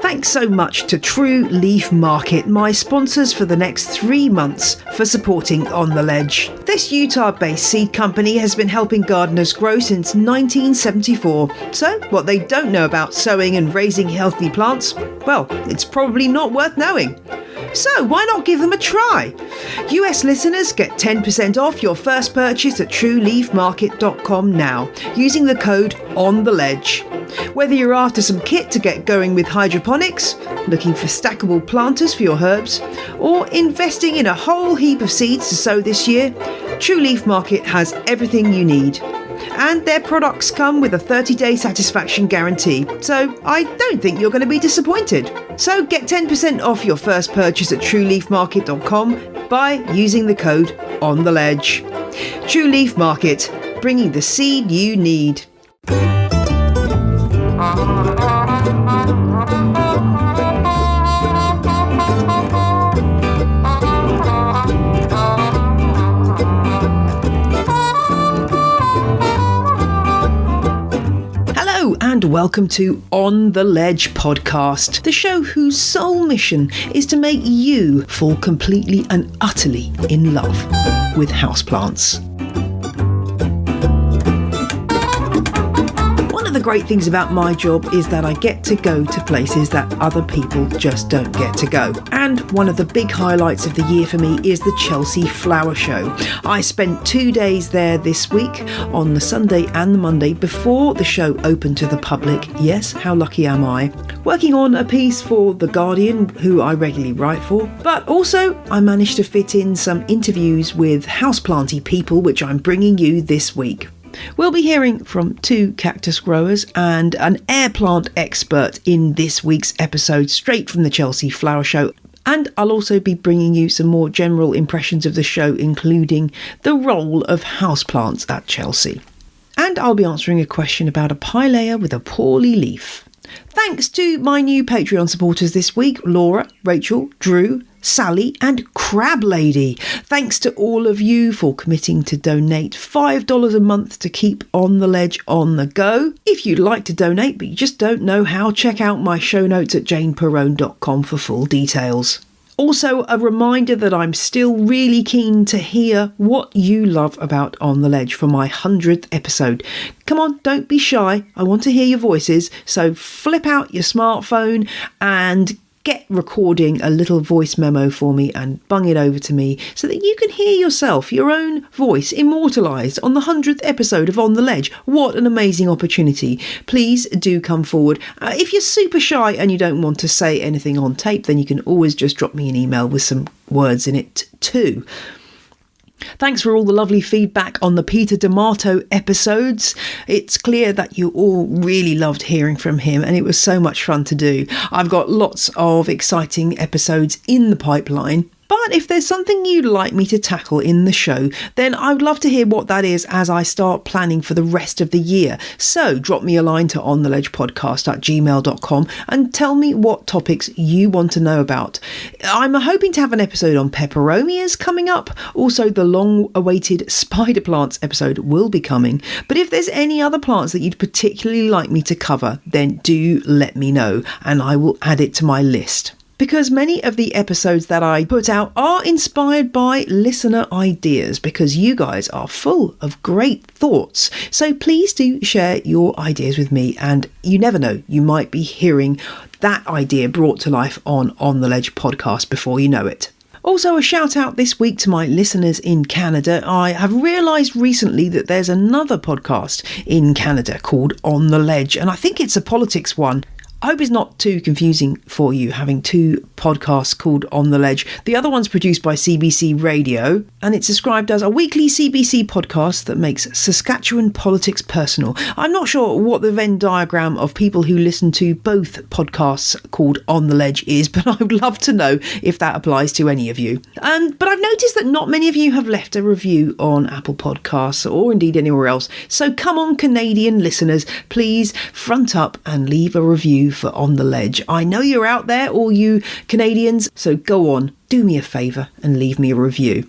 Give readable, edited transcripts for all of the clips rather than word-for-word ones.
Thanks so much to True Leaf Market, my sponsors for the next 3 months, for supporting On the Ledge. This Utah-based seed company has been helping gardeners grow since 1974. So, what they don't know about sowing and raising healthy plants? Well, it's probably not worth knowing. So why not give them a try? US listeners get 10% off your first purchase at trueleafmarket.com now, using the code ONTheLedge. Whether you're after some kit to get going with hydroponics, looking for stackable planters for your herbs, or investing in a whole heap of seeds to sow this year, True Leaf Market has everything you need. And their products come with a 30-day satisfaction guarantee, so I don't think you're going to be disappointed. So get 10% off your first purchase at trueleafmarket.com by using the code ONTheLedge. True Leaf Market, bringing the seed you need. And welcome to On the Ledge podcast, the show whose sole mission is to make you fall completely and utterly in love with houseplants. One of the great things about my job is that I get to go to places that other people just don't get to go. And one of the big highlights of the year for me is the Chelsea Flower Show. I spent 2 days there this week, on the Sunday and the Monday, before the show opened to the public. Yes, how lucky am I? Working on a piece for The Guardian, who I regularly write for. But also, I managed to fit in some interviews with houseplanty people, which I'm bringing you this week. We'll be hearing from 2 cactus growers and an airplant expert in this week's episode, straight from the Chelsea Flower Show. And I'll also be bringing you some more general impressions of the show, including the role of houseplants at Chelsea. And I'll be answering a question about a Pilea with a poorly leaf. Thanks to my new Patreon supporters this week, Laura, Rachel, Drew, Sally and Crab Lady. Thanks to all of you for committing to donate $5 a month to keep On the Ledge on the go. If you'd like to donate but you just don't know how, check out my show notes at janeperrone.com for full details. Also, a reminder that I'm still really keen to hear what you love about On the Ledge for my 100th episode. Come on, don't be shy. I want to hear your voices. So flip out your smartphone and get recording a little voice memo for me and bung it over to me so that you can hear yourself, your own voice, immortalised on the 100th episode of On the Ledge. What an amazing opportunity. Please do come forward. If you're super shy and you don't want to say anything on tape, then you can always just drop me an email with some words in it too. Thanks for all the lovely feedback on the Peter D'Amato episodes. It's clear that you all really loved hearing from him and it was so much fun to do. I've got lots of exciting episodes in the pipeline. But if there's something you'd like me to tackle in the show, then I would love to hear what that is as I start planning for the rest of the year. So drop me a line to ontheledgepodcast@gmail.com and tell me what topics you want to know about. I'm hoping to have an episode on peperomias coming up. Also, the long-awaited spider plants episode will be coming. But if there's any other plants that you'd particularly like me to cover, then do let me know and I will add it to my list. Because many of the episodes that I put out are inspired by listener ideas, because you guys are full of great thoughts. So please do share your ideas with me, and you never know, you might be hearing that idea brought to life on the Ledge podcast before you know it. Also, a shout out this week to my listeners in Canada. I have realised recently that there's another podcast in Canada called On the Ledge, and I think it's a politics one. I hope it's not too confusing for you having 2 podcasts called On the Ledge. The other one's produced by CBC Radio, and it's described as a weekly CBC podcast that makes Saskatchewan politics personal. I'm not sure what the Venn diagram of people who listen to both podcasts called On the Ledge is, but I would love to know if that applies to any of you. But I've noticed that not many of you have left a review on Apple Podcasts or indeed anywhere else. So come on, Canadian listeners, please front up and leave a review for On the Ledge. I know you're out there, all you Canadians, so go on, do me a favour and leave me a review.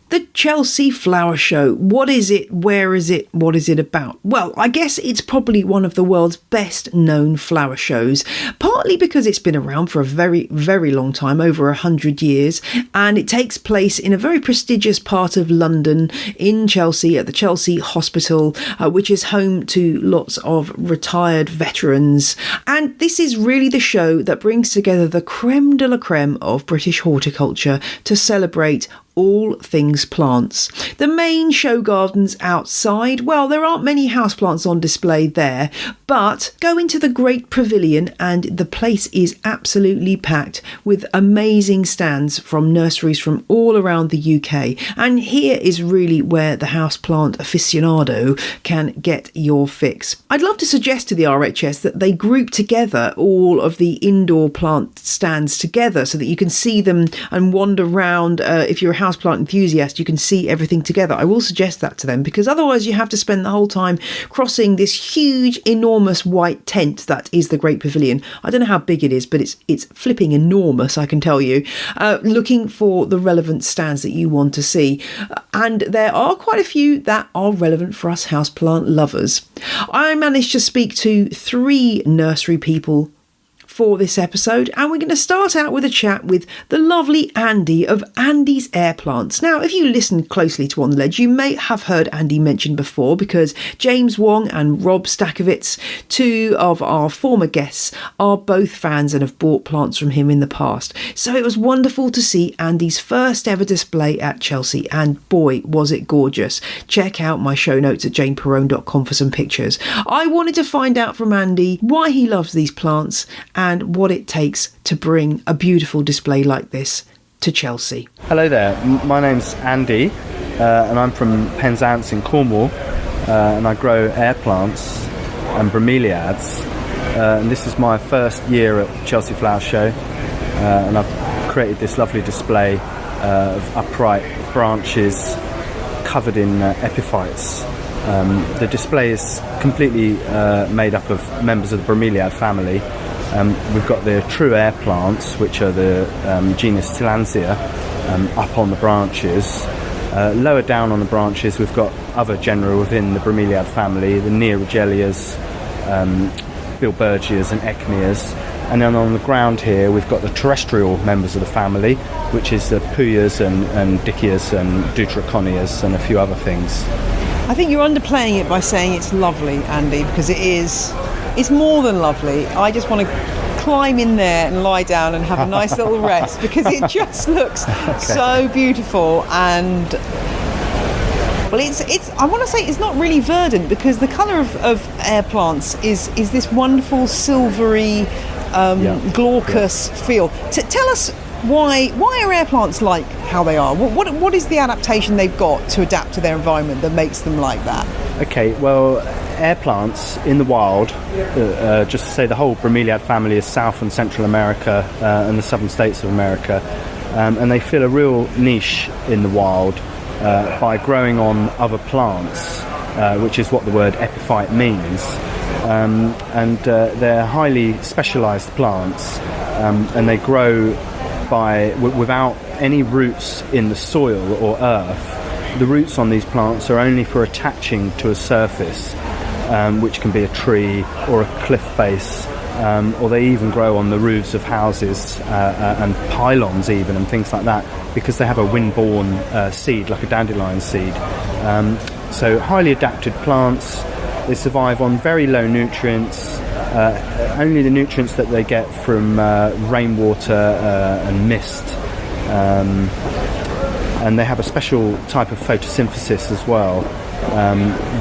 The Chelsea Flower Show. What is it? Where is it? What is it about? Well, I guess it's probably one of the world's best known flower shows, partly because it's been around for a very, very long time, over 100 years, and it takes place in a very prestigious part of London, in Chelsea, at the Chelsea Hospital, which is home to lots of retired veterans. And this is really the show that brings together the creme de la creme of British horticulture to celebrate all things plants. The main show gardens outside, well, there aren't many houseplants on display there, but go into the Great Pavilion and the place is absolutely packed with amazing stands from nurseries from all around the UK. And here is really where the houseplant aficionado can get your fix. I'd love to suggest to the RHS that they group together all of the indoor plant stands together so that you can see them and wander around. If you're a houseplant enthusiast, you can see everything together. I will suggest that to them, because otherwise you have to spend the whole time crossing this huge, enormous white tent that is the Great Pavilion. I don't know how big it is, but it's flipping enormous, I can tell you, looking for the relevant stands that you want to see. And there are quite a few that are relevant for us houseplant lovers. I managed to speak to 3 nursery people for this episode, and we're going to start out with a chat with the lovely Andy of Andy's Airplants. Now, if you listen closely to On the Ledge, you may have heard Andy mentioned before, because James Wong and Rob Stakovitz, 2 of our former guests, are both fans and have bought plants from him in the past. So it was wonderful to see Andy's first ever display at Chelsea, and boy was it gorgeous. Check out my show notes at janeperrone.com for some pictures. I wanted to find out from Andy why he loves these plants and what it takes to bring a beautiful display like this to Chelsea. Hello there, my name's Andy, and I'm from Penzance in Cornwall, and I grow air plants and bromeliads, and this is my first year at Chelsea Flower Show, and I've created this lovely display of upright branches covered in epiphytes. The display is completely made up of members of the bromeliad family. We've got the true air plants, which are the genus Tillandsia, up on the branches. Lower down on the branches, we've got other genera within the bromeliad family, the Neorigelias, Bilbergias and Echnias. And then on the ground here, we've got the terrestrial members of the family, which is the Puyas and Dickias and Deuteroconias and a few other things. I think you're underplaying it by saying it's lovely, Andy, because it is. It's more than lovely. I just want to climb in there and lie down and have a nice little rest, because it just looks so beautiful. And well, it's I want to say it's not really verdant, because the colour of air plants is this wonderful silvery glaucous feel. Tell us why are air plants like how they are? What is the adaptation they've got to adapt to their environment that makes them like that? Okay, well, air plants in the wild, just to say, the whole bromeliad family is South and Central America and the southern states of America, and they fill a real niche in the wild by growing on other plants, which is what the word epiphyte means. And they're highly specialised plants, and they grow without any roots in the soil or earth. The roots on these plants are only for attaching to a surface, which can be a tree or a cliff face, or they even grow on the roofs of houses and pylons even, and things like that, because they have a wind-borne seed, like a dandelion seed. So highly adapted plants. They survive on very low nutrients, only the nutrients that they get from rainwater and mist. And they have a special type of photosynthesis as well,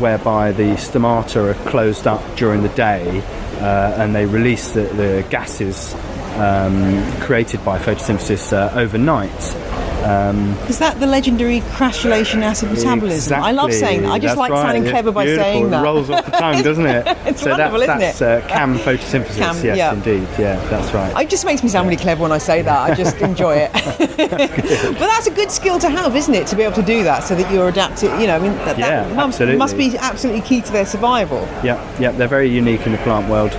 whereby the stomata are closed up during the day, and they release the gases created by photosynthesis overnight. Is that the legendary crashulation acid metabolism? Exactly. I love saying that. I just like sounding clever by saying that. It rolls off the tongue, doesn't it? It's wonderful, isn't it? That's CAM photosynthesis, yes, indeed. Yeah, that's right. It just makes me sound really clever when I say that. I just enjoy it. But that's a good skill to have, isn't it? To be able to do that so that you're adapted. You know, I mean, that must be absolutely key to their survival. Yeah, they're very unique in the plant world.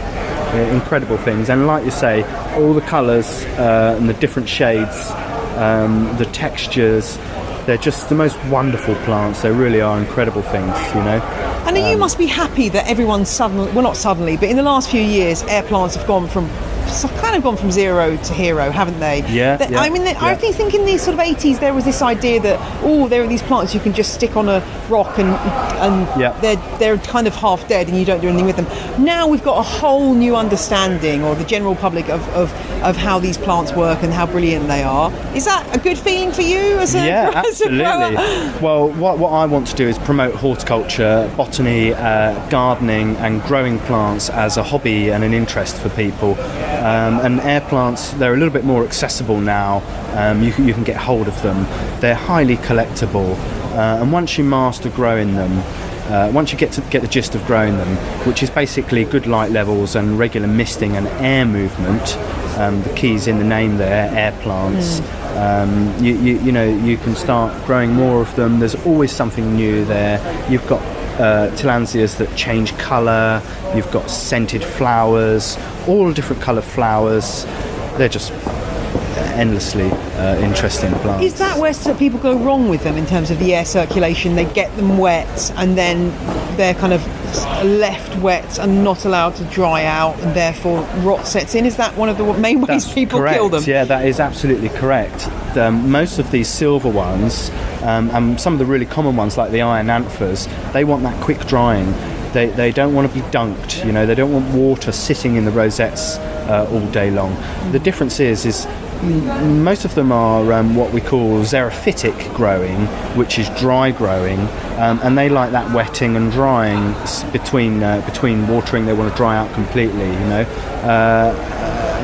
Incredible things. And like you say, all the colours and the different shades, the textures, they're just the most wonderful plants. They really are incredible things, you know. And you must be happy that everyone's suddenly, well, not suddenly, but in the last few years, Airplants have gone from zero to hero, haven't they? I mean, I think in the sort of 80s there was this idea that there are these plants you can just stick on a rock and they're kind of half dead and you don't do anything with them. Now we've got a whole new understanding, or the general public, of how these plants work and how brilliant they are. Is that a good feeling for you as a absolutely. Well, what I want to do is promote horticulture, botany, gardening and growing plants as a hobby and an interest for people. And air plants, they're a little bit more accessible now. You can get hold of them. They're highly collectible, and once you master growing them, once you get the gist of growing them, which is basically good light levels and regular misting and air movement, the key's in the name there, air plants. You can start growing more of them. There's always something new there. You've got tillandsias that change colour, you've got scented flowers, all different coloured flowers. They're just endlessly interesting plants. Is that where people go wrong with them in terms of the air circulation? They get them wet and then they're kind of left wet and not allowed to dry out, and therefore rot sets in? Is that one of the main ways people kill them? Yeah, that is absolutely correct. Most of these silver ones, and some of the really common ones like the iron anthers, they want that quick drying. They don't want to be dunked, you know. They don't want water sitting in the rosettes all day long. The difference is most of them are what we call xerophytic growing, which is dry growing, and they like that wetting and drying between watering. They want to dry out completely, you know.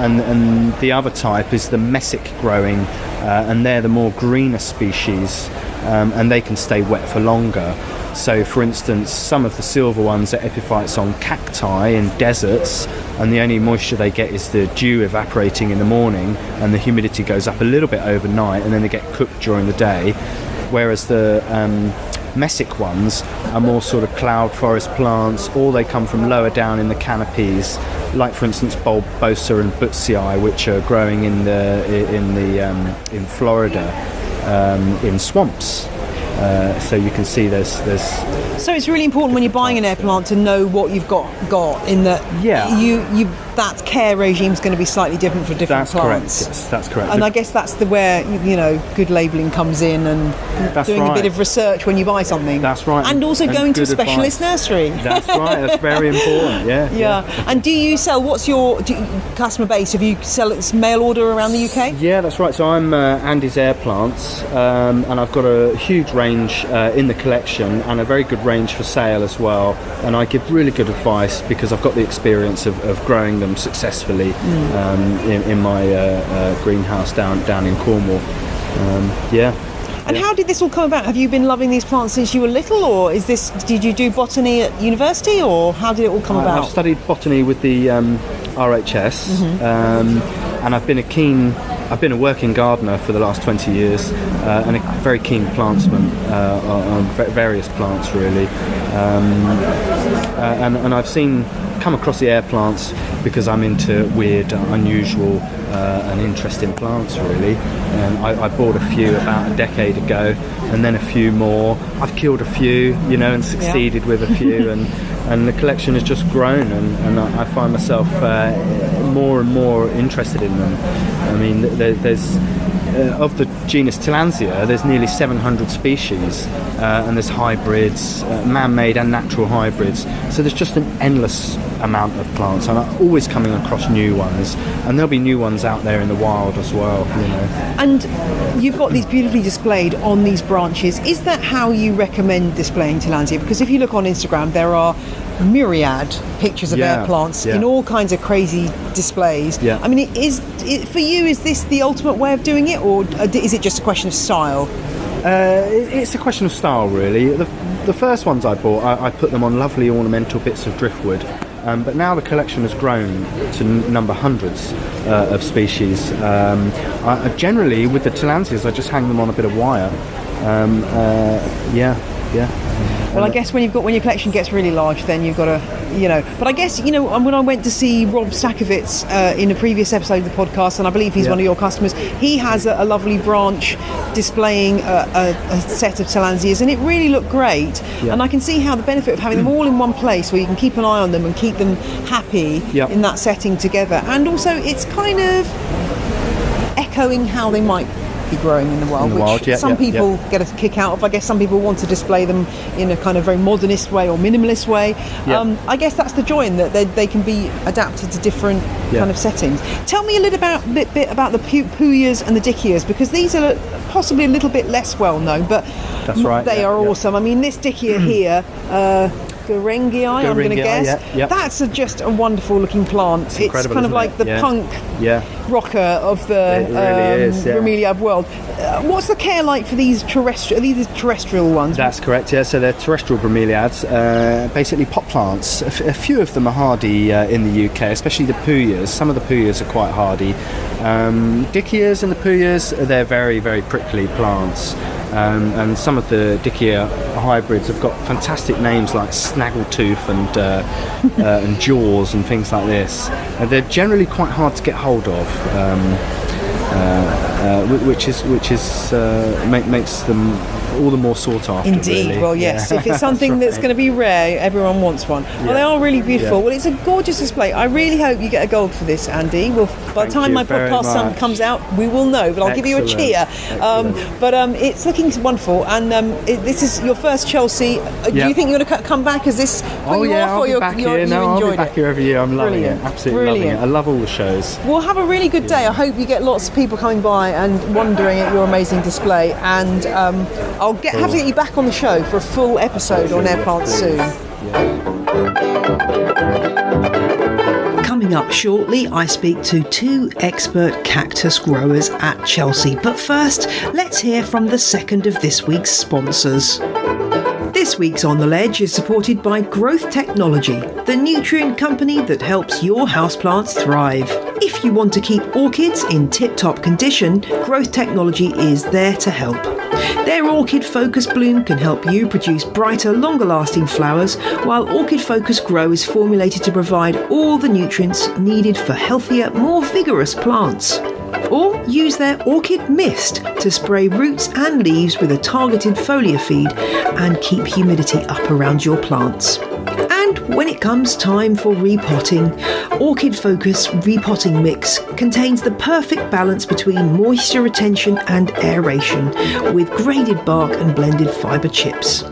And the other type is the mesic growing, and they're the more greener species, and they can stay wet for longer. So, for instance, some of the silver ones are epiphytes on cacti in deserts, and the only moisture they get is the dew evaporating in the morning, and the humidity goes up a little bit overnight, and then they get cooked during the day. Whereas the mesic ones are more sort of cloud forest plants, or they come from lower down in the canopies, like for instance bulbosa and butzii, which are growing in Florida in swamps. So you can see there's. So it's really important when you're buying an air plant to know what you've got in that. You that care regime is going to be slightly different for different plants. Correct. Yes, that's correct. And I guess that's where good labelling comes in, and doing a bit of research when you buy something. That's right. And also going to a specialist nursery. That's right. That's very important. Yeah. And do you sell? What's your customer base? Have you sell it mail order around the UK? Yeah, that's right. So I'm Andy's Airplants, and I've got a huge range in the collection and a very good range for sale as well. And I give really good advice because I've got the experience of growing them successfully in my greenhouse down in Cornwall. And how did this all come about? Have you been loving these plants since you were little, or did you do botany at university, or how did it all come about? I've studied botany with the RHS, and I've been a working gardener for the last 20 years, and a very keen plantsman on various plants really, and I've come across the air plants because I'm into weird, unusual and interesting plants really. I bought a few about a decade ago, and then a few more. I've killed a few, and succeeded with a few, and the collection has just grown, and I find myself more and more interested in them. I mean, there's of the genus Tillandsia, there's nearly 700 species, and there's hybrids, man-made and natural hybrids. So there's just an endless amount of plants, and I'm always coming across new ones, and there'll be new ones out there in the wild as well. And you've got these beautifully displayed on these branches. Is that how you recommend displaying Tillandsia? Because if you look on Instagram, there are myriad pictures of air plants in all kinds of crazy displays. I mean, for you, is this the ultimate way of doing it, or is it just a question of style? It's a question of style really. The first ones I bought, I put them on lovely ornamental bits of driftwood, but now the collection has grown to number hundreds of species. Generally with the Tillandsias I just hang them on a bit of wire. Yeah. Well, I guess when your collection gets really large, then you've got to, But I guess, when I went to see Rob Stakovitz in a previous episode of the podcast, and I believe he's one of your customers, he has a lovely branch displaying a set of Tillandsias, and it really looked great. Yeah. And I can see how the benefit of having them all in one place, where you can keep an eye on them and keep them happy in that setting together. And also, it's kind of echoing how they might be growing in the wild, which some people get a kick out of. I guess some people want to display them in a kind of very modernist way or minimalist way. I guess that's the joy in that they can be adapted to different kind of settings. Tell me a little bit about the Pileas and the Dickeas, because these are possibly a little bit less well known, but that's right. They are awesome. I mean, this Dickea here, Gorengi, I'm going to guess. That's just a wonderful looking plant. It's kind of like the punk rocker of the bromeliad world. What's the care like for these terrestrial? Are these terrestrial ones? That's correct. Yeah, so they're terrestrial bromeliads, basically pot plants. A few of them are hardy in the UK, especially the Pileas. Some of the Pileas are quite hardy. Dickeas and the Pileas, they're very, very prickly plants. And some of the Ionian hybrids have got fantastic names like Snaggletooth and Jaws and things like this. They're generally quite hard to get hold of, which makes them all the more sought after. Indeed, really. Well, yes. If it's something that's going to be rare, everyone wants one. Well, they are really beautiful. Well, it's a gorgeous display. I really hope you get a gold for this, Andy. Well, by the time my podcast comes out, we will know. But I'll give you a cheer. But it's looking wonderful. And this is your first Chelsea. Do you think you're going to come back? Is this put you off, I'll be back here. I'll be back here every year. I'm loving it. Absolutely loving it. I love all the shows. Well, have a really good day. I hope you get lots of people coming by and wondering at your amazing display. And I'll have to get you back on the show for a full episode on Airplants soon. Coming up shortly, I speak to two expert cactus growers at Chelsea. But first, let's hear from the second of this week's sponsors. This week's On the Ledge is supported by Growth Technology, the nutrient company that helps your houseplants thrive. If you want to keep orchids in tip-top condition, Growth Technology is there to help. Their Orchid Focus Bloom can help you produce brighter, longer-lasting flowers, while Orchid Focus Grow is formulated to provide all the nutrients needed for healthier, more vigorous plants. Or use their Orchid Mist to spray roots and leaves with a targeted foliar feed and keep humidity up around your plants. And when it comes time for repotting, Orchid Focus Repotting Mix contains the perfect balance between moisture retention and aeration, with graded bark and blended fibre chips.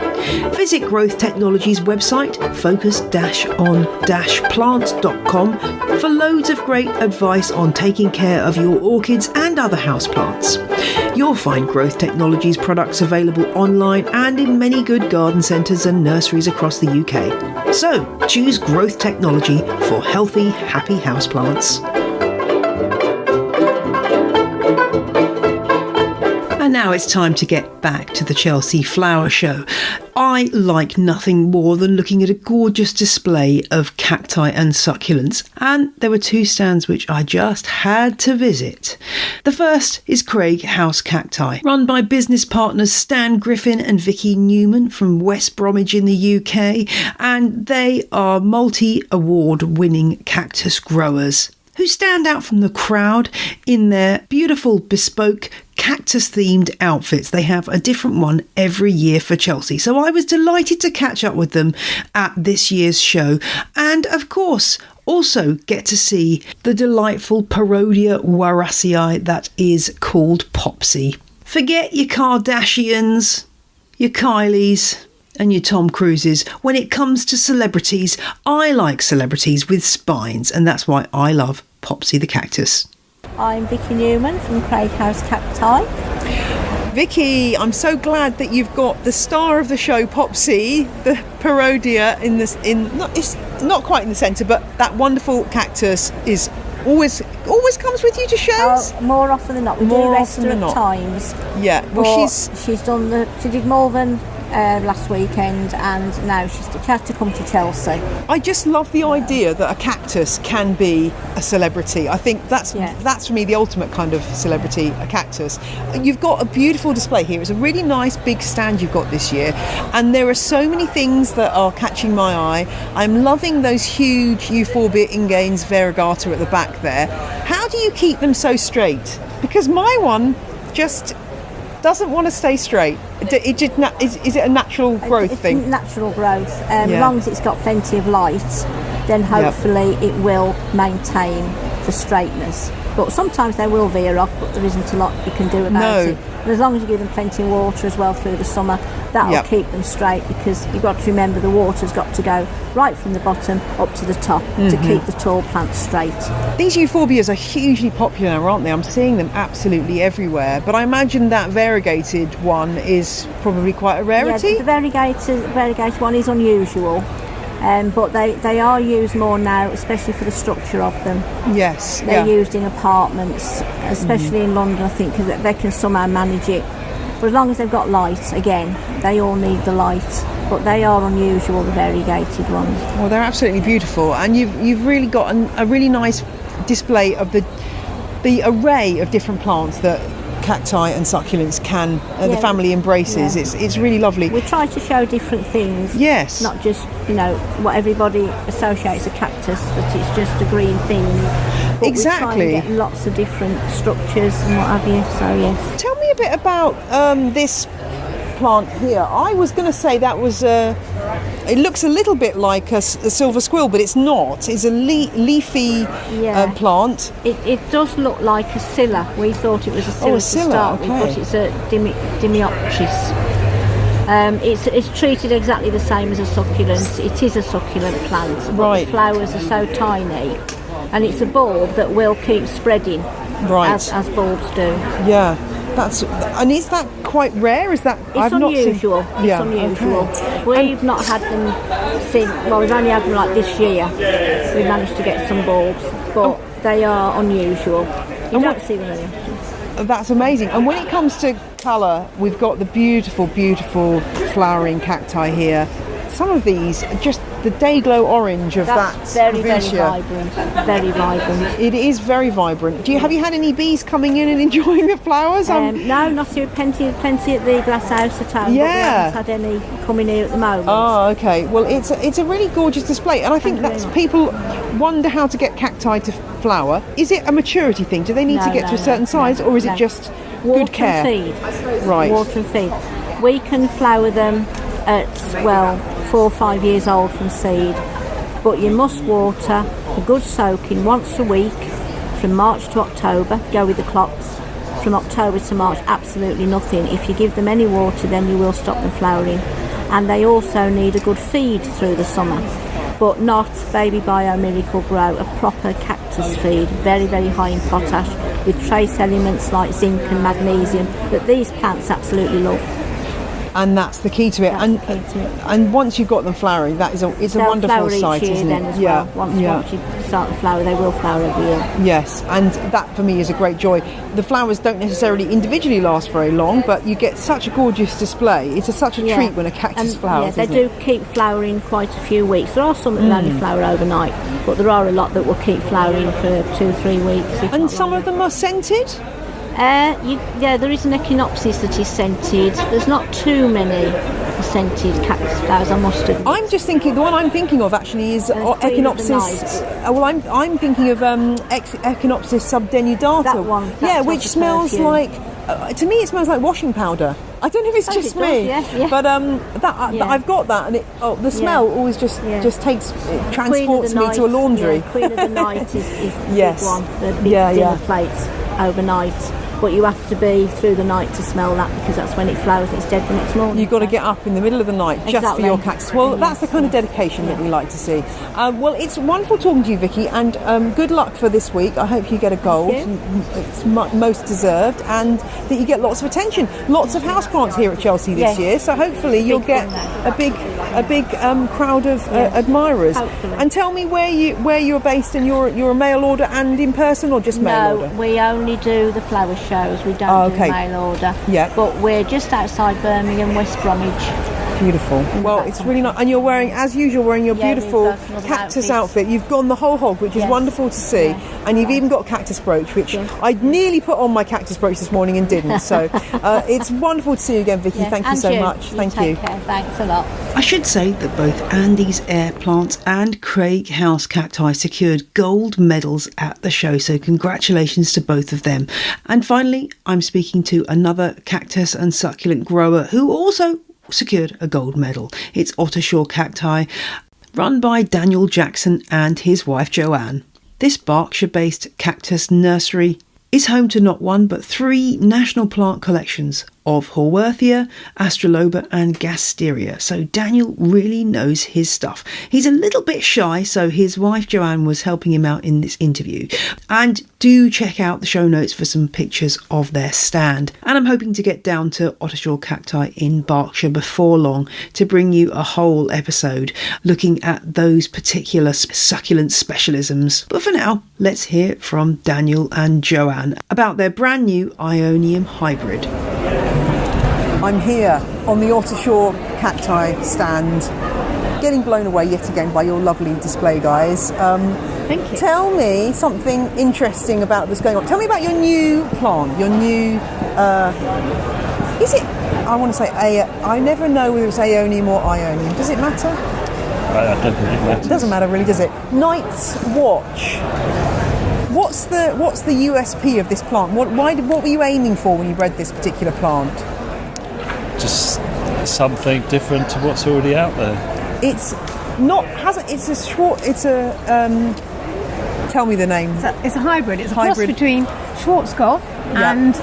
Visit Growth Technology's website, focus-on-plants.com, for loads of great advice on taking care of your orchids and other houseplants. You'll find Growth Technology's products available online and in many good garden centres and nurseries across the UK. So, choose Growth Technology for healthy, happy houseplants. And now it's time to get back to the Chelsea Flower Show. I like nothing more than looking at a gorgeous display of cacti and succulents, and there were two stands which I just had to visit. The first is Craig House Cacti, run by business partners Stan Griffin and Vicky Newman from West Bromwich in the UK, and they are multi-award winning cactus growers who stand out from the crowd in their beautiful bespoke cactus-themed outfits. They have a different one every year for Chelsea. So I was delighted to catch up with them at this year's show. And of course, also get to see the delightful Parodia warassii that is called Popsy. Forget your Kardashians, your Kylies, and your Tom Cruises. When it comes to celebrities, I like celebrities with spines, and that's why I love Popsy the cactus. I'm Vicky Newman from Craig House Cacti. Vicky, I'm so glad that you've got the star of the show, Popsy, the Parodia, it's not quite in the centre, but that wonderful cactus is always comes with you to shows. More often than not. We do rest her at times. Yeah, well, she did more than last weekend, and now she had to come to Chelsea. I just love the idea that a cactus can be a celebrity. I think that's for me the ultimate kind of celebrity, a cactus. You've got a beautiful display here. It's a really nice big stand you've got this year, and there are so many things that are catching my eye. I'm loving those huge Euphorbia inganes variegata at the back there. How do you keep them so straight? Because my one just doesn't want to stay straight. Is it a natural growth thing? Natural growth. As long as it's got plenty of light, then hopefully it will maintain the straightness. But sometimes they will veer off, but there isn't a lot you can do about it. And as long as you give them plenty of water as well through the summer, that'll keep them straight, because you've got to remember the water's got to go right from the bottom up to the top to keep the tall plants straight. These euphorbias are hugely popular now, aren't they? I'm seeing them absolutely everywhere, but I imagine that variegated one is probably quite a rarity? Yeah, the variegated one is unusual. But they are used more now, especially for the structure of them. Yes. They're used in apartments, especially in London, I think, because they can somehow manage it. But as long as they've got light, again, they all need the light. But they are unusual, the variegated ones. Well, they're absolutely beautiful, and you've really got a really nice display of the array of different plants that cacti and succulents can the family embraces. It's really lovely. We try to show different things. Yes. Not just what everybody associates a cactus, that it's just a green thing. But exactly. We try and get lots of different structures and what have you. So yes. Tell me a bit about this plant here. I was going to say that was it looks a little bit like a silver squill, but it's not. It's a leafy plant. It does look like a scilla. We thought it was a scilla to start with, but it's a Dimiopsis. It's treated exactly the same as a succulent. It is a succulent plant, but the flowers are so tiny, and it's a bulb that will keep spreading as bulbs do. Yeah. And is that quite rare? Is that it's unusual? It's unusual. Okay. We've not had them since. Well, we've only had them like this year. We managed to get some bulbs, but they are unusual. You don't see them very often. That's amazing. And when it comes to colour, we've got the beautiful, beautiful flowering cacti here. Some of these are just the day glow orange of That's that. Very vibrant. Very vibrant. It is very vibrant. Have you had any bees coming in and enjoying the flowers? No, not here. Plenty at the glass house at home. Yeah. But we haven't had any coming here at the moment. Oh, okay. Well, it's a really gorgeous display, and I think that's people wonder how to get cacti to flower. Is it a maturity thing? Do they need to get to a certain size, or is it just good care? Water and feed. Right. Water and feed. We can flower them at 4 or 5 years old from seed, but you must water a good soaking once a week from March to October. Go with the clocks. From October to March, absolutely nothing. If you give them any water, then you will stop them flowering. And they also need a good feed through the summer, but not Baby Bio Miracle Grow, a proper cactus feed, very, very high in potash, with trace elements like zinc and magnesium that these plants absolutely love. And that's the key to it. And once you've got them flowering, it's a wonderful sight, isn't it? As well. Once you start to flower, they will flower every year. Yes, and that for me is a great joy. The flowers don't necessarily individually last very long, but you get such a gorgeous display. It's such a treat when a cactus flowers. Yeah, they do keep flowering quite a few weeks. There are some that will only flower overnight, but there are a lot that will keep flowering for 2 or 3 weeks. And some of them are scented? There is an echinopsis that is scented. There's not too many scented cactus flowers, I must admit. I'm just thinking, the one I'm thinking of actually is Echinopsis. I'm thinking of Echinopsis subdenudata. That one. Which smells like. To me, it smells like washing powder. I don't know if it's just me, but I've got that, and the smell always just transports me to a laundry. Queen of the Night is the big one. The big dinner plates overnight. But you have to be through the night to smell that, because that's when it flowers and it's dead the next morning. You've got to get up in the middle of the night just for your cactus. Well, that's the kind of dedication that we like to see. Well, it's wonderful talking to you, Vicky, and good luck for this week. I hope you get a gold. It's most deserved, and that you get lots of attention. Lots of houseplants here at Chelsea this year, so hopefully you'll get a big crowd of admirers. Hopefully. And tell me where you're based, and you're a mail order and in person, or just mail order? No, we only do the flower shows. We don't do mail order. Yeah. But we're just outside Birmingham, West Bromwich. Beautiful. Well, it's really nice. And you're wearing, as usual, your beautiful cactus outfit. You've gone the whole hog, which is wonderful to see. Yeah. And you've even got a cactus brooch, which I nearly put on my cactus brooch this morning and didn't. So it's wonderful to see you again, Vicky. Thank you so much. Thank you. Care. Thanks a lot. I should say that both Andy's Airplants and Craig House Cacti secured gold medals at the show, so congratulations to both of them. And finally, I'm speaking to another cactus and succulent grower who also secured a gold medal. It's Ottershaw Cacti, run by Daniel Jackson and his wife Joanne. This Berkshire-based cactus nursery is home to not one but 3 national plant collections of Haworthia, Astroloba and Gasteria. So Daniel really knows his stuff. He's a little bit shy, so his wife Joanne was helping him out in this interview. And do check out the show notes for some pictures of their stand. And I'm hoping to get down to Ottershaw Cacti in Berkshire before long to bring you a whole episode looking at those particular succulent specialisms. But for now, let's hear from Daniel and Joanne about their brand new Ionian Hybrid. I'm here on the Ottershaw Cacti stand, getting blown away yet again by your lovely display, guys. Thank you. Tell me something interesting about what's going on. Tell me about your new plant, your new, is it, I want to say, I never know whether it's Aeonium or Ionium. Does it matter? I don't think it matters. It doesn't matter really, does it? Night's Watch. What's the USP of this plant? What were you aiming for when you bred this particular plant? Just something different to what's already out there. Tell me the name. It's a hybrid. It's a Hybrid. cross between Schwarzkopf and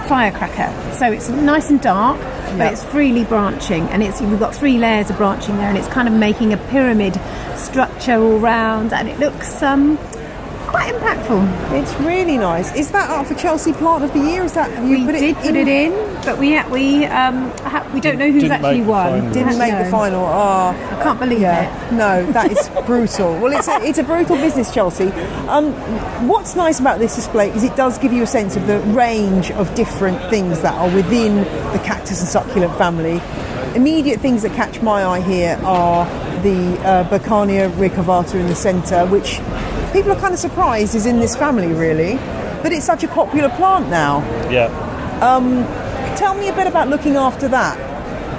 firecracker. So it's nice and dark, but it's freely branching, and we've got 3 layers of branching there, and it's kind of making a pyramid structure all round, and it looks quite impactful. It's really nice. Is that up for Chelsea Plant of the Year? Is that We did put it in, but we don't know who's Didn't actually make the won. final. Didn't make the final. Oh, I can't believe it. No, that is brutal. Well, it's a brutal business, Chelsea. What's nice about this display is it does give you a sense of the range of different things that are within the cactus and succulent family. Immediate things that catch my eye here are the Berkania ricovata in the centre, which people are kind of surprised is in this family, really. But it's such a popular plant now. Yeah. Tell me a bit about looking after that.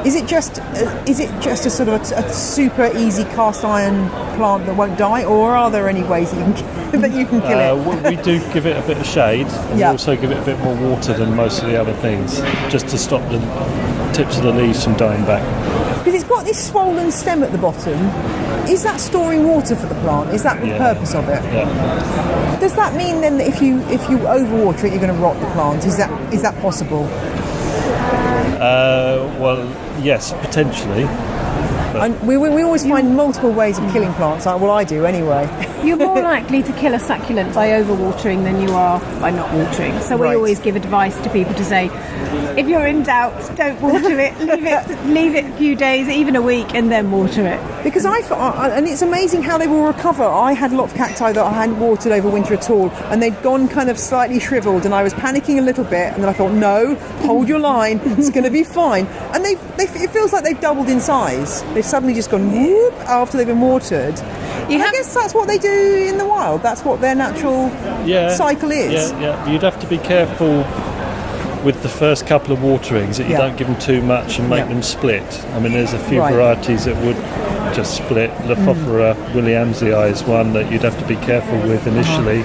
Is it just a sort of a super easy cast iron plant that won't die, or are there any ways that you can kill it? We do give it a bit of shade, and we also give it a bit more water than most of the other things, just to stop the tips of the leaves from dying back. Because it's got this swollen stem at the bottom. Is that storing water for the plant? Is that the purpose of it? Yeah. Does that mean then that if you overwater it, you're going to rot the plant? Is that possible? Well, yes, potentially. And we always find multiple ways of killing plants. Well, I do anyway. You're more likely to kill a succulent by overwatering than you are by not watering. So we always give advice to people to say, if you're in doubt, don't water it. Leave it a few days, even a week, and then water it. Because and it's amazing how they will recover. I had a lot of cacti that I hadn't watered over winter at all, and they'd gone kind of slightly shriveled, and I was panicking a little bit, and then I thought, no, hold your line, it's going to be fine. And it feels like they've doubled in size. They've suddenly just gone whoop after they've been watered. I guess that's what they do in the wild. That's what their natural cycle is. Yeah. You'd have to be careful with the first couple of waterings that you don't give them too much and make them split. I mean, there's a few varieties that would just split. Lophophora williamsii is one that you'd have to be careful with initially.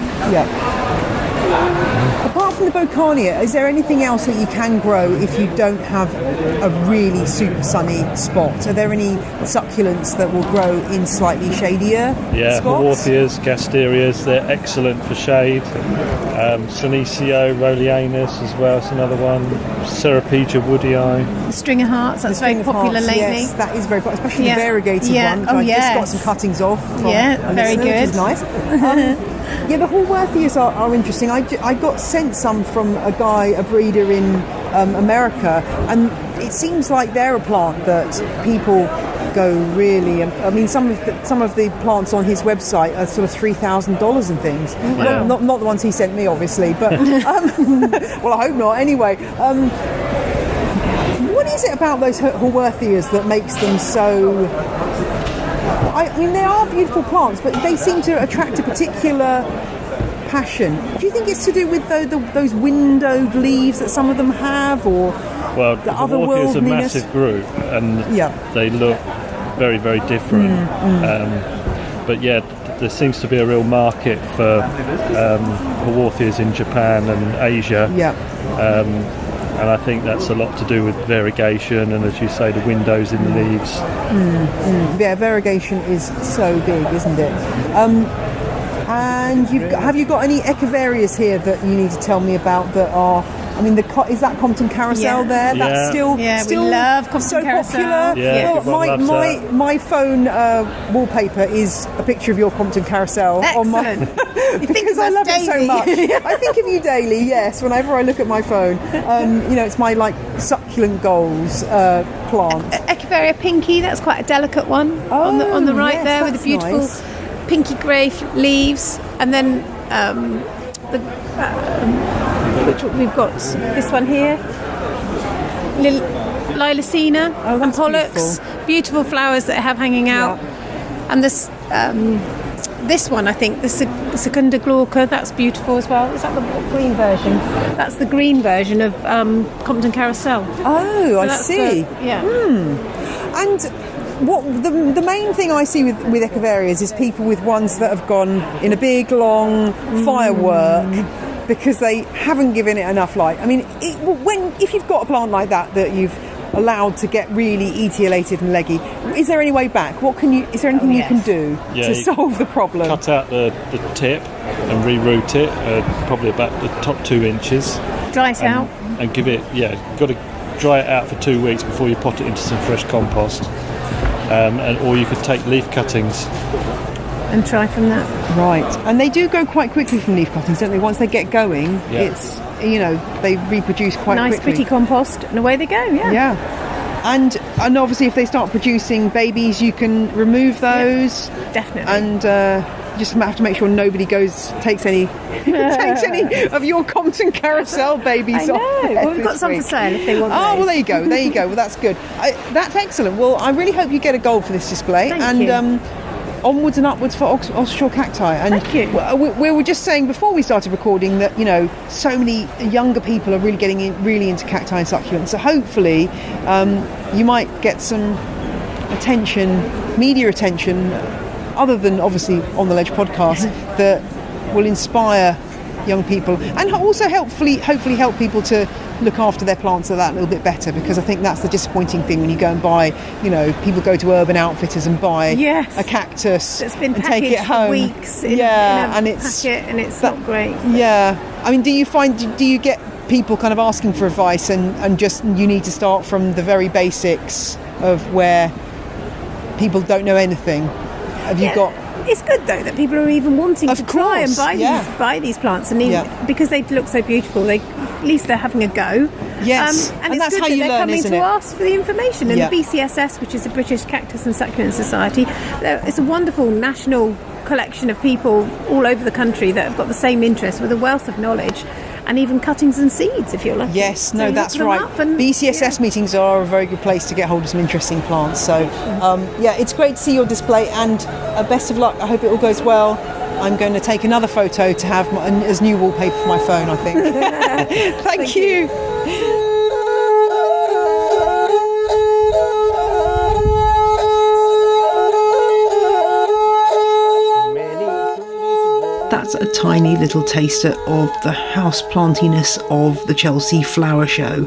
Apart from the Berkania, is there anything else that you can grow if you don't have a really super sunny spot? Are there any succulents that will grow in slightly shadier spots? Haworthias, Gasterias, they're excellent for shade. Senecio rholianus as well, it's another one. Ceropegia woodii. The stringer hearts, that's very popular lately. Yes, that is very popular, especially the variegated one, which I just got some cuttings off. Very good. Which is nice. The Haworthias are interesting. I got sent some from a breeder in America, and it seems like they're a plant that people go really. I mean, some of the plants on his website are sort of $3,000 and things. Wow. Not the ones he sent me, obviously, but well, I hope not. Anyway. What do is it about those Haworthias that makes them so... I mean, they are beautiful plants, but they seem to attract a particular passion. Do you think it's to do with those windowed leaves that some of them have, or well, the Haworthia is a otherworldliness? massive group, and they look very, very different. But yeah, there seems to be a real market for Haworthias in Japan and Asia. And I think that's a lot to do with variegation and, as you say, the windows in the leaves. Yeah, variegation is so big, isn't it? And have you got any echiverias here that you need to tell me about that are... I mean, is that Compton Carousel there? That's still we love Compton so Carousel. popular. Yeah, my phone wallpaper is a picture of your Compton Carousel on my because I love it so much. I think of you daily. Yes, whenever I look at my phone, it's my succulent goals plant. Echeveria pinky. That's quite a delicate one on the right there with the beautiful pinky grey leaves, and then we've got this one here, Lilacina and Pollux, beautiful flowers that I have hanging out, and this one, I think, the Secunda glauca, that's beautiful as well. Is that the green version? That's the green version of Compton Carousel. Oh, so I see. And what the main thing I see with echiverias is people with ones that have gone in a big long firework because they haven't given it enough light. I mean, if you've got a plant like that you've allowed to get really etiolated and leggy, is there any way back? Is there anything you can do to solve the problem? Cut out the tip and reroot it, probably about the top 2 inches. Dry it out. And give it, you've got to dry it out for 2 weeks before you pot it into some fresh compost. Or you could take leaf cuttings and try from that. Right. And they do go quite quickly from leaf cuttings, don't they? Once they get going, it's, they reproduce quite quickly. Nice, pretty compost, and away they go, Yeah. And obviously if they start producing babies, you can remove those. Definitely. And just have to make sure nobody takes any of your Compton Carousel babies off. I know. Well, we've got some for sale if they want those. Well, there you go. Well, that's good. That's excellent. Well, I really hope you get a gold for this display. Thank you. Onwards and upwards for offshore cacti. And thank you. We were just saying before we started recording that so many younger people are really getting really into cacti and succulents. So hopefully you might get some media attention, other than obviously On the Ledge podcast, that will inspire young people and also hopefully help people to look after their plants a little bit better, because I think that's the disappointing thing when you go and buy, people go to Urban Outfitters and buy a cactus that's been and take it home for weeks in a packet, and it's not great. Yeah. I mean, do you get people kind of asking for advice and just you need to start from the very basics of where people don't know anything? Have you got... It's good though that people are even wanting to try and buy these plants, and because they look so beautiful, at least they're having a go. Yes, and it's that's good how that you they're learn, coming isn't to it? ask for the information. And the BCSS, which is the British Cactus and Succulent Society, it's a wonderful national collection of people all over the country that have got the same interest, with a wealth of knowledge. And even cuttings and seeds, if you're lucky. Yes, no, that's right. BCSS meetings are a very good place to get hold of some interesting plants. So, it's great to see your display, and best of luck. I hope it all goes well. I'm going to take another photo to have as new wallpaper for my phone, I think. Thank you. That's a tiny little taster of the houseplantiness of the Chelsea Flower Show.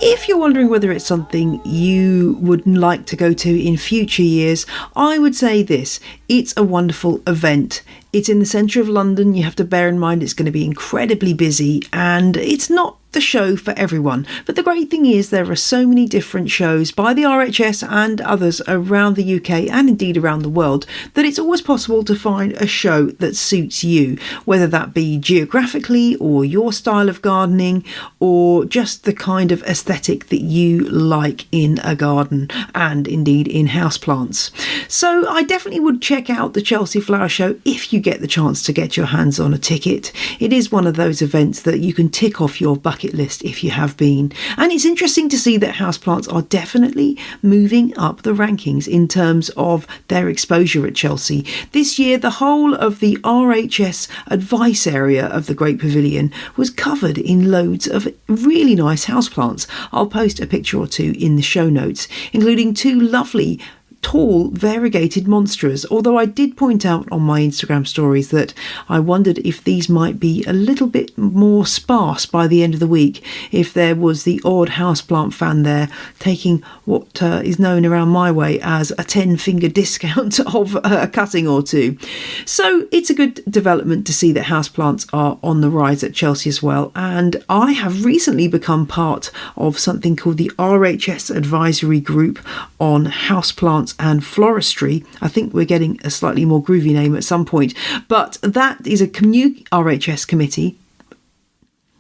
If you're wondering whether it's something you would like to go to in future years, I would say this: it's a wonderful event. It's in the centre of London. You have to bear in mind it's going to be incredibly busy, and it's not the show for everyone. But the great thing is there are so many different shows by the RHS and others around the UK and indeed around the world that it's always possible to find a show that suits you. whether that be geographically or your style of gardening or just the kind of aesthetic that you like in a garden and indeed in houseplants. So I definitely would check out the Chelsea Flower Show if you get the chance to get your hands on a ticket. It is one of those events that you can tick off your bucket list if you have been. And it's interesting to see that houseplants are definitely moving up the rankings in terms of their exposure at Chelsea. This year, the whole of the RHS advice area of the Great Pavilion was covered in loads of really nice houseplants. I'll post a picture or two in the show notes, including two lovely tall variegated monsters, although I did point out on my Instagram stories that I wondered if these might be a little bit more sparse by the end of the week, if there was the odd houseplant fan there taking what is known around my way as a 10-finger discount of a cutting or two. So it's a good development to see that houseplants are on the rise at Chelsea as well, and I have recently become part of something called the RHS Advisory Group on houseplants and floristry. I think we're getting a slightly more groovy name at some point, but that is a new RHS committee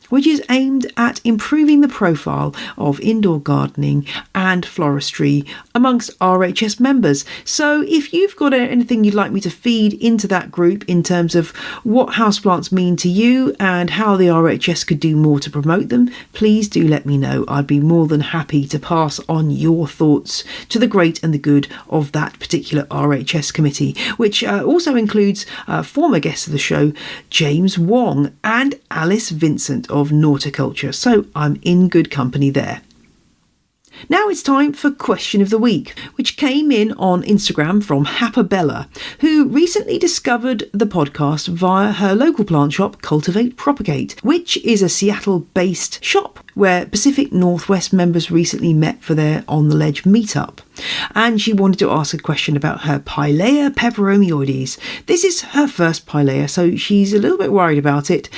which is aimed at improving the profile of indoor gardening and floristry amongst RHS members. So if you've got anything you'd like me to feed into that group in terms of what houseplants mean to you and how the RHS could do more to promote them, please do let me know. I'd be more than happy to pass on your thoughts to the great and the good of that particular RHS committee, which also includes former guests of the show, James Wong and Alice Vincent of Nauticulture, so I'm in good company there. Now it's time for Question of the Week, which came in on Instagram from Happabella, who recently discovered the podcast via her local plant shop, Cultivate Propagate, which is a Seattle-based shop where Pacific Northwest members recently met for their On the Ledge meetup. And she wanted to ask a question about her Pilea peperomioides. This is her first Pilea, so she's a little bit worried about it.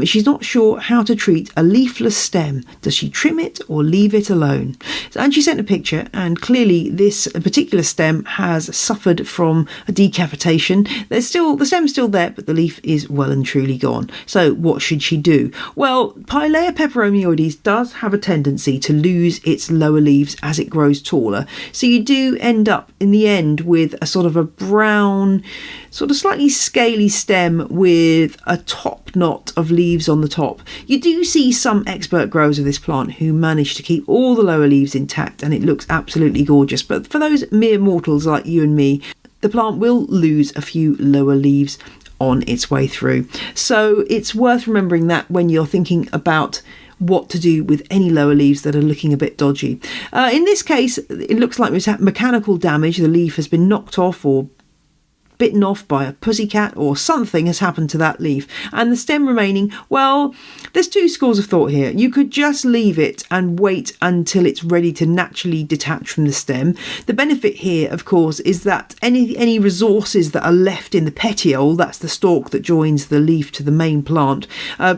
She's not sure how to treat a leafless stem. Does she trim it or leave it alone? And she sent a picture, and clearly this particular stem has suffered from a decapitation. The stem's still there, but the leaf is well and truly gone. So what should she do? Well, Pilea peperomioides does have a tendency to lose its lower leaves as it grows taller. So you do end up in the end with a sort of a brown, sort of slightly scaly stem with a top knot of leaves on the top. You do see some expert growers of this plant who manage to keep all the lower leaves intact, and it looks absolutely gorgeous. But for those mere mortals like you and me, the plant will lose a few lower leaves on its way through. So it's worth remembering that when you're thinking about what to do with any lower leaves that are looking a bit dodgy. In this case, it looks like mechanical damage. The leaf has been knocked off or bitten off by a pussycat, or something has happened to that leaf, and the stem remaining, well, there's two schools of thought here. You could just leave it and wait until it's ready to naturally detach from the stem. The benefit here, of course, is that any resources that are left in the petiole, that's the stalk that joins the leaf to the main plant,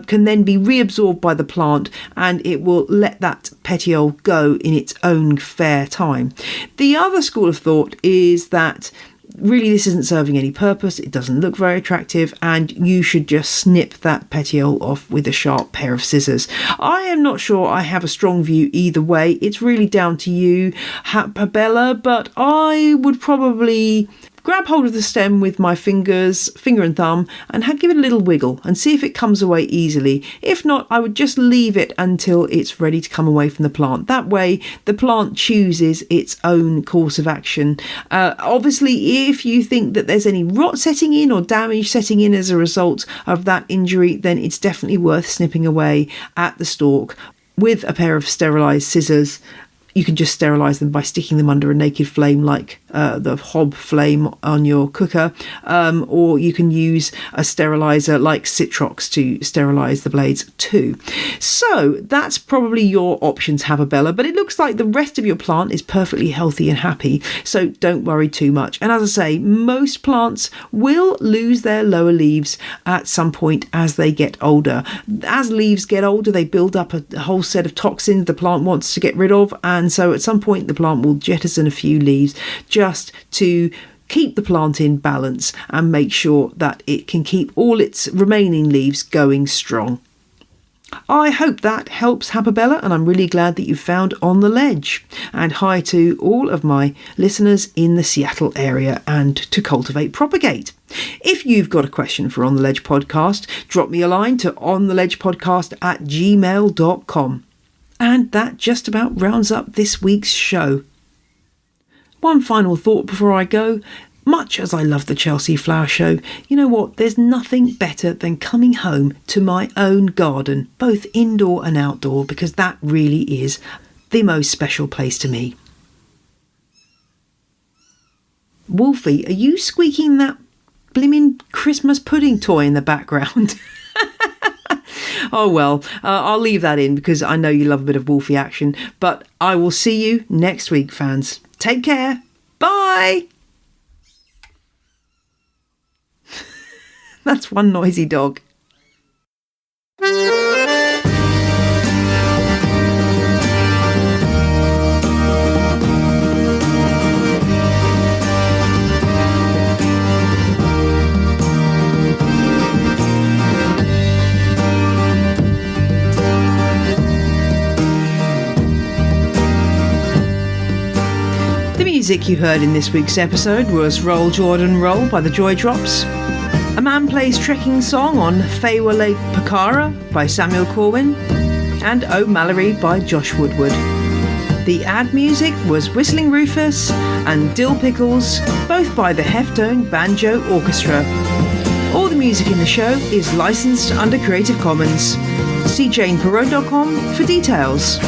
can then be reabsorbed by the plant, and it will let that petiole go in its own fair time. The other school of thought is that really this isn't serving any purpose, it doesn't look very attractive, and you should just snip that petiole off with a sharp pair of scissors. I am not sure I have a strong view either way. It's really down to you, Happabella, but I would probably grab hold of the stem with my finger and thumb, and give it a little wiggle and see if it comes away easily. If not, I would just leave it until it's ready to come away from the plant. That way the plant chooses its own course of action. Obviously, if you think that there's any rot setting in or damage setting in as a result of that injury, then it's definitely worth snipping away at the stalk with a pair of sterilised scissors. You can just sterilise them by sticking them under a naked flame like the hob flame on your cooker, or you can use a steriliser like Citrox to sterilise the blades too. So that's probably your options, Happabella, but it looks like the rest of your plant is perfectly healthy and happy, so don't worry too much. And as I say, most plants will lose their lower leaves at some point as they get older. As leaves get older, they build up a whole set of toxins the plant wants to get rid of, and so at some point the plant will jettison a few leaves just to keep the plant in balance and make sure that it can keep all its remaining leaves going strong. I hope that helps, Happabella, and I'm really glad that you found On the Ledge. And hi to all of my listeners in the Seattle area and to Cultivate Propagate. If you've got a question for On the Ledge podcast, drop me a line to ontheledgepodcast@gmail.com. And that just about rounds up this week's show. One final thought before I go. Much as I love the Chelsea Flower Show, you know what? There's nothing better than coming home to my own garden, both indoor and outdoor, because that really is the most special place to me. Wolfie, are you squeaking that blimmin' Christmas pudding toy in the background? Oh well, I'll leave that in because I know you love a bit of Wolfie action, but I will see you next week, fans. Take care. Bye. That's one noisy dog. The music you heard in this week's episode was Roll Jordan Roll by the Joy Drops, A Man Plays Trekking Song on Feywa Lake Pakara by Samuel Corwin, and Oh Mallory by Josh Woodward. The ad music was Whistling Rufus and Dill Pickles, both by the Heftone Banjo Orchestra. All the music in the show is licensed under Creative Commons. See janeperot.com for details.